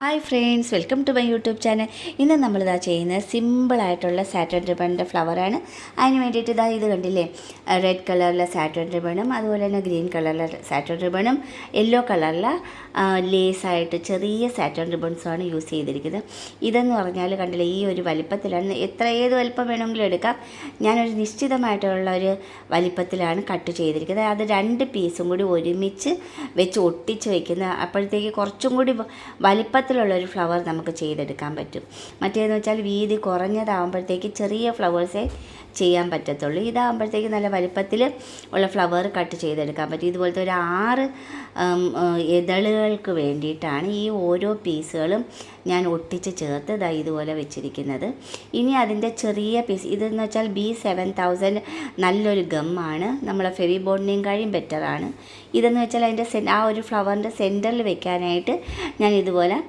Hi friends, welcome to my YouTube channel. ഇന്ന് നമ്മളിതാ ചെയ്യുന്നത് സിമ്പിളായിട്ടുള്ള സാറ്റൻ റിബണിൻ്റെ ഫ്ലവറാണ്. അതിന് വേണ്ടിയിട്ട് ഇതാ ഇത് കണ്ടില്ലേ, റെഡ് കളറിലെ സാറ്റൻ റിബണും അതുപോലെ തന്നെ ഗ്രീൻ കളറിലെ സാറ്റൻ റിബണും യെല്ലോ കളറിലെ ലേസായിട്ട് ചെറിയ സാറ്റൻ റിബൺസുമാണ് യൂസ് ചെയ്തിരിക്കുന്നത്. ഇതെന്ന് പറഞ്ഞാൽ കണ്ടില്ലേ, ഈ ഒരു വലിപ്പത്തിലാണ്, ഏത് വലിപ്പം വേണമെങ്കിലും എടുക്കാം. ഞാനൊരു നിശ്ചിതമായിട്ടുള്ള ഒരു വലിപ്പത്തിലാണ് കട്ട് ചെയ്തിരിക്കുന്നത്. അത് 2 പീസും കൂടി ഒരുമിച്ച് വെച്ച് ഒട്ടിച്ച് വയ്ക്കുന്ന, അപ്പോഴത്തേക്ക് കുറച്ചും കൂടി വലിപ്പത്തിലുള്ളൊരു ഫ്ലവർ നമുക്ക് ചെയ്തെടുക്കാൻ പറ്റും. മറ്റേതെന്ന് വെച്ചാൽ വീതി കുറഞ്ഞതാകുമ്പോഴത്തേക്ക് ചെറിയ ഫ്ലവേഴ്സേ ചെയ്യാൻ പറ്റത്തുള്ളൂ. ഇതാകുമ്പോഴത്തേക്ക് നല്ല വലിപ്പത്തിൽ ഉള്ള ഫ്ലവർ കട്ട് ചെയ്തെടുക്കാൻ പറ്റും. ഇതുപോലത്തെ ഒരു 6 ഇതളുകൾക്ക് വേണ്ടിയിട്ടാണ് ഈ ഓരോ പീസുകളും ഞാൻ ഒട്ടിച്ച് ചേർത്ത് ഇതുപോലെ വെച്ചിരിക്കുന്നത്. ഇനി അതിൻ്റെ ചെറിയ പീസ്, ഇതെന്ന് വെച്ചാൽ B7000 നല്ലൊരു ഗമ്മാണ്, നമ്മളെ ഫെവി ബോണ്ടിനെയും കഴിയും ബെറ്ററാണ്. ഇതെന്ന് വെച്ചാൽ അതിൻ്റെ ആ ഒരു ഫ്ലവറിൻ്റെ സെൻറ്ററിൽ വെക്കാനായിട്ട് ഞാൻ ഇതുപോലെ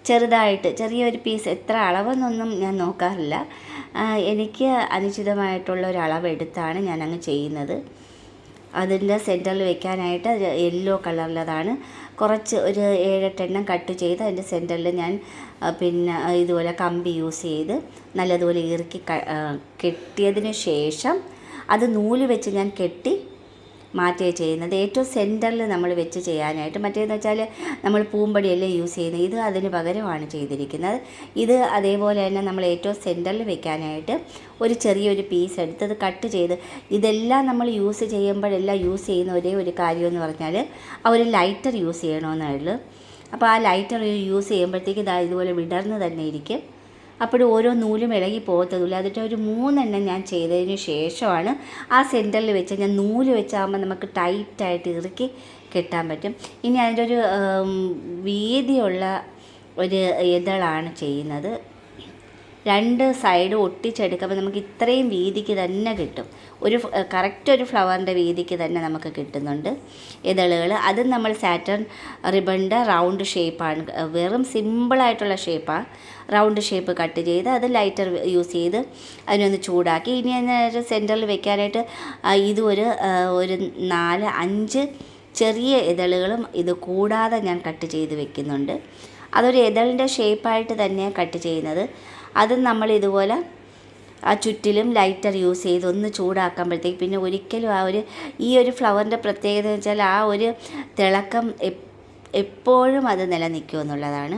ചെറുതായിട്ട് ചെറിയൊരു പീസ്, എത്ര അളവെന്നൊന്നും ഞാൻ നോക്കാറില്ല, എനിക്ക് അനുചിതമായിട്ടുള്ള ഒരു അളവെടുത്താണ് ഞാനങ്ങ് ചെയ്യുന്നത്. അതിൻ്റെ സെൻറ്ററിൽ വെക്കാനായിട്ട് യെല്ലോ കളറിലതാണ് കുറച്ച് ഒരു 7-8 എണ്ണം കട്ട് ചെയ്ത് അതിൻ്റെ സെൻറ്ററിൽ ഞാൻ പിന്നെ ഇതുപോലെ കമ്പി യൂസ് ചെയ്ത് നല്ലതുപോലെ ഇറുക്കി കെട്ടിയതിന് ശേഷം അത് നൂല് വെച്ച് ഞാൻ കെട്ടി മാറ്റുകയാണ് ചെയ്യുന്നത്. ഏറ്റവും സെൻറ്ററിൽ നമ്മൾ വെച്ച് ചെയ്യാനായിട്ട്. മറ്റേതെന്ന് വെച്ചാൽ നമ്മൾ പൂമ്പടിയല്ലേ യൂസ് ചെയ്യുന്നത്, ഇത് അതിന് പകരമാണ് ചെയ്തിരിക്കുന്നത്. ഇത് അതേപോലെ തന്നെ നമ്മൾ ഏറ്റവും സെൻറ്ററിൽ വെക്കാനായിട്ട് ഒരു ചെറിയൊരു പീസ് എടുത്ത് അത് കട്ട് ചെയ്ത്, ഇതെല്ലാം നമ്മൾ യൂസ് ചെയ്യുമ്പോഴെല്ലാം യൂസ് ചെയ്യുന്ന ഒരേ ഒരു കാര്യമെന്ന് പറഞ്ഞാൽ ആ ഒരു ലൈറ്റർ യൂസ് ചെയ്യണമെന്നേ ഉള്ളൂ. അപ്പോൾ ആ ലൈറ്റർ യൂസ് ചെയ്യുമ്പോഴത്തേക്ക് ഇതുപോലെ വിടർന്ന് തന്നെ ഇരിക്കും. അപ്പോൾ ഓരോ നൂലും ഇളകി പോകത്തതുമില്ല. അതിട്ട് ഒരു 3 എണ്ണം ഞാൻ ചെയ്തതിന് ശേഷമാണ് ആ സെൻറ്ററിൽ വെച്ച് ഞാൻ നൂല് വെച്ചാകുമ്പോൾ നമുക്ക് ടൈറ്റായിട്ട് ഇറുക്കി കെട്ടാൻ പറ്റും. ഇനി അതിൻ്റെ ഒരു വീതിയുള്ള ഒരു ഇതളാണ് ചെയ്യുന്നത്. 2 സൈഡ് ഒട്ടിച്ചെടുക്കുമ്പോൾ നമുക്ക് ഇത്രയും വീതിക്ക് തന്നെ കിട്ടും. കറക്റ്റ് ഒരു ഫ്ലവറിൻ്റെ വീതിക്ക് തന്നെ നമുക്ക് കിട്ടുന്നുണ്ട് ഇതളുകൾ. അതും നമ്മൾ സാറ്റൻ റിബണിൻ്റെ റൗണ്ട് ഷേപ്പാണ്, വെറും സിമ്പിളായിട്ടുള്ള ഷേപ്പാണ്. റൗണ്ട് ഷേപ്പ് കട്ട് ചെയ്ത് അത് ലൈറ്റർ യൂസ് ചെയ്ത് അതിനൊന്ന് ചൂടാക്കി. ഇനി അതിന് സെൻറ്ററിൽ വെക്കാനായിട്ട് ഇത് ഒരു 4-5 ചെറിയ ഇതളുകളും ഇത് കൂടാതെ ഞാൻ കട്ട് ചെയ്ത് വെക്കുന്നുണ്ട്. അതൊരു ഇതളിൻ്റെ ഷേപ്പായിട്ട് തന്നെയാണ് കട്ട് ചെയ്യുന്നത്. അതും നമ്മൾ ഇതുപോലെ ആ ചുറ്റിലും ലൈറ്റർ യൂസ് ചെയ്ത് ഒന്ന് ചൂടാക്കുമ്പോഴത്തേക്ക് പിന്നെ ഒരിക്കലും ഈ ഒരു ഫ്ലവറിൻ്റെ പ്രത്യേകത എന്ന് വെച്ചാൽ ആ ഒരു തിളക്കം എപ്പോഴും അത് നിലനിൽക്കുമെന്നുള്ളതാണ്.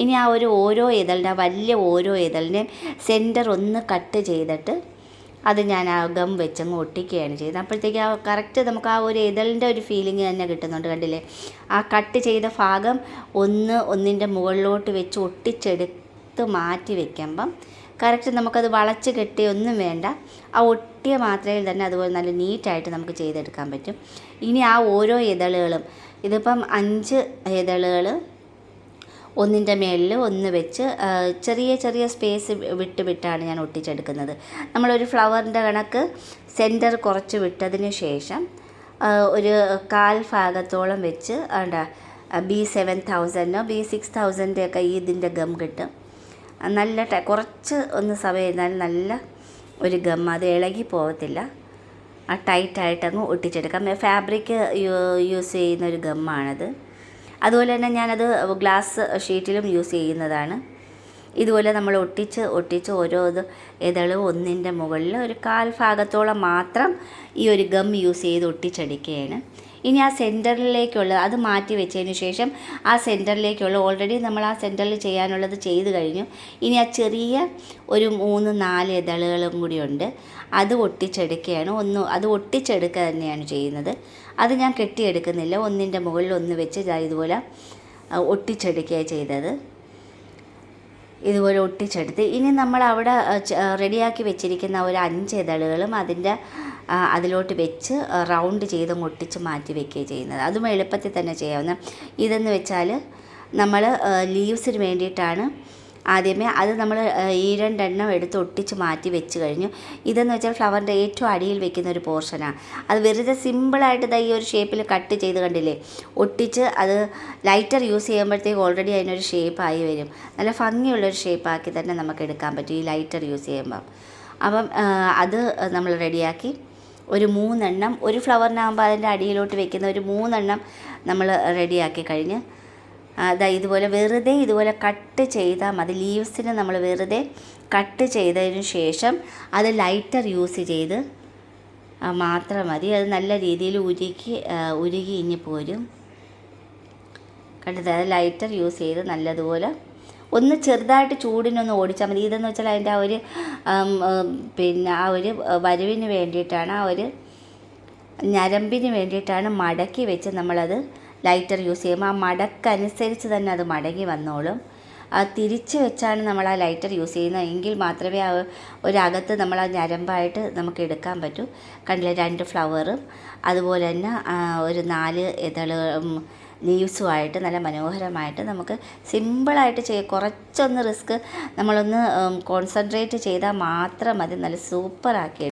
ഇനി ആ ഓരോ ഇതളിൻ്റെ ഓരോ ഇതളിൻ്റെയും സെൻറ്റർ ഒന്ന് കട്ട് ചെയ്തിട്ട് അത് ഞാൻ ആ ഗം വെച്ചങ്ങ് ഒട്ടിക്കുകയാണ് ചെയ്തത്. അപ്പോഴത്തേക്ക് കറക്റ്റ് നമുക്ക് ആ ഒരു ഇതളിൻ്റെ ഒരു ഫീലിംഗ് തന്നെ കിട്ടുന്നുണ്ട്. കണ്ടില്ലേ, ആ കട്ട് ചെയ്ത ഭാഗം ഒന്നിൻ്റെ മുകളിലോട്ട് വെച്ച് ഒട്ടിച്ചെടുത്ത് മാറ്റി വയ്ക്കുമ്പം കറക്റ്റ് നമുക്കത് വളച്ച് കെട്ടിയൊന്നും വേണ്ട, ആ ഒട്ടിയ മാത്രയിൽ തന്നെ അതുപോലെ നല്ല നീറ്റായിട്ട് നമുക്ക് ചെയ്തെടുക്കാൻ പറ്റും. ഇനി ആ ഓരോ ഇതളുകളും, ഇതിപ്പം 5 ഇതളുകൾ ഒന്നിൻ്റെ മേളിൽ ഒന്ന് വെച്ച് ചെറിയ ചെറിയ സ്പേസ് വിട്ടാണ് ഞാൻ ഒട്ടിച്ചെടുക്കുന്നത്. നമ്മളൊരു ഫ്ലവറിൻ്റെ കണക്ക് സെൻറ്റർ കുറച്ച് വിട്ടതിന് ശേഷം ഒരു 1/4 ഭാഗത്തോളം വെച്ച് B7000 B6000 ഒക്കെ ഇതിൻ്റെ ഗം കിട്ടും. നല്ല കുറച്ച് ഒന്ന് സമയം ഇരുന്നാലും നല്ല ഒരു ഗം, അത് ഇളകി പോകത്തില്ല, ആ ടൈറ്റായിട്ടങ്ങ് ഒട്ടിച്ചെടുക്കാം. ഫാബ്രിക് യൂസ് ചെയ്യുന്നൊരു ഗമ്മാണത്. അതുപോലെ തന്നെ ഞാനത് ഗ്ലാസ് ഷീറ്റിലും യൂസ് ചെയ്യുന്നതാണ്. ഇതുപോലെ നമ്മൾ ഒട്ടിച്ച് ഓരോ ഇതളും ഒന്നിൻ്റെ മുകളിൽ ഒരു 1/4 ഭാഗത്തോളം മാത്രം ഈ ഒരു ഗം യൂസ് ചെയ്ത് ഒട്ടിച്ചെടുക്കുകയാണ്. ഇനി ആ സെൻറ്ററിലേക്കുള്ള അത് മാറ്റി വെച്ചതിന് ശേഷം ആ സെൻറ്ററിലേക്കുള്ള ഓൾറെഡി നമ്മൾ ആ സെൻറ്ററിൽ ചെയ്യാനുള്ളത് ചെയ്ത് കഴിഞ്ഞു. ഇനി ആ ചെറിയ ഒരു 3-4 ഇതളുകളും കൂടി ഉണ്ട്, അത് ഒട്ടിച്ചെടുക്കുകയാണ്. അത് ഒട്ടിച്ചെടുക്കുക തന്നെയാണ് ചെയ്യുന്നത്. അത് ഞാൻ കെട്ടിയെടുക്കുന്നില്ല, ഒന്നിൻ്റെ മുകളിൽ ഒന്ന് വെച്ച് ഇതുപോലെ ഒട്ടിച്ചെടുക്കുകയാണ് ചെയ്തത്. ഇതുപോലെ ഒട്ടിച്ചെടുത്ത് ഇനി നമ്മൾ അവിടെ റെഡിയാക്കി വെച്ചിരിക്കുന്ന ഒരു 5 ഇതളുകളും അതിലോട്ട് വെച്ച് റൗണ്ട് ചെയ്ത് ഒട്ടിച്ച് മാറ്റി വെക്കുകയാണ് ചെയ്യുന്നത്. അതും എളുപ്പത്തിൽ തന്നെ ചെയ്യാവുന്ന. ഇതെന്ന് വെച്ചാൽ നമ്മൾ ലീവ്സിന് വേണ്ടിയിട്ടാണ് ആദ്യമേ അത് നമ്മൾ 2 എണ്ണം എടുത്ത് ഒട്ടിച്ച് മാറ്റി വെച്ച് കഴിഞ്ഞു. ഇതെന്ന് വെച്ചാൽ ഫ്ലവറിൻ്റെ ഏറ്റവും അടിയിൽ വെക്കുന്ന ഒരു പോർഷനാണ്. അത് വെറുതെ സിമ്പിളായിട്ട് ഈ ഒരു ഷേപ്പിൽ കട്ട് ചെയ്ത് കണ്ടില്ലേ, ഒട്ടിച്ച് അത് ലൈറ്റർ യൂസ് ചെയ്യുമ്പോഴത്തേക്ക് ഓൾറെഡി അതിനൊരു ഷേപ്പായി വരും. നല്ല ഭംഗിയുള്ളൊരു ഷേപ്പാക്കി തന്നെ നമുക്ക് എടുക്കാൻ പറ്റും ഈ ലൈറ്റർ യൂസ് ചെയ്യുമ്പം. അപ്പം അത് നമ്മൾ റെഡിയാക്കി ഒരു 3 എണ്ണം, ഒരു ഫ്ലവറിനാകുമ്പോൾ അതിൻ്റെ അടിയിലോട്ട് വെക്കുന്ന ഒരു 3 എണ്ണം നമ്മൾ റെഡിയാക്കി കഴിഞ്ഞ് അതാ ഇതുപോലെ വെറുതെ ഇതുപോലെ കട്ട് ചെയ്താൽ മതി. ലീവ്സിന് നമ്മൾ വെറുതെ കട്ട് ചെയ്തതിന് ശേഷം അത് ലൈറ്റർ യൂസ് ചെയ്ത് മാത്രം മതി. അത് നല്ല രീതിയിൽ ഉരുകി ഇഞ്ഞ് പോരും. കണ്ടത്, അത് ലൈറ്റർ യൂസ് ചെയ്ത് നല്ലതുപോലെ ഒന്ന് ചെറുതായിട്ട് ചൂടിനൊന്ന് ഓടിച്ചാൽ മതി. ഇതെന്ന് വെച്ചാൽ അതിൻ്റെ ആ ഒരു പിന്നെ ആ ഒരു വരവിന് വേണ്ടിയിട്ടാണ്, ആ ഒരു ഞരമ്പിന് വേണ്ടിയിട്ടാണ് മടക്കി വെച്ച് നമ്മളത് ലൈറ്റർ യൂസ് ചെയ്യുമ്പോൾ ആ മടക്കനുസരിച്ച് തന്നെ അത് മടങ്ങി വന്നോളും. തിരിച്ച് വെച്ചാണ് നമ്മൾ ആ ലൈറ്റർ യൂസ് ചെയ്യുന്നത് എങ്കിൽ മാത്രമേ ആ ഒരകത്ത് നമ്മൾ ആ ഞരമ്പായിട്ട് നമുക്ക് എടുക്കാൻ പറ്റൂ. കണ്ടില്ലേ, 2 ഫ്ലവറും അതുപോലെ തന്നെ ഒരു 4 ഇതളും ലീവ്സുമായിട്ട് നല്ല മനോഹരമായിട്ട് നമുക്ക് സിമ്പിളായിട്ട് കുറച്ചൊന്ന് റിസ്ക് നമ്മളൊന്ന് കോൺസെൻട്രേറ്റ് ചെയ്താൽ മാത്രം മതി, നല്ല സൂപ്പറാക്കി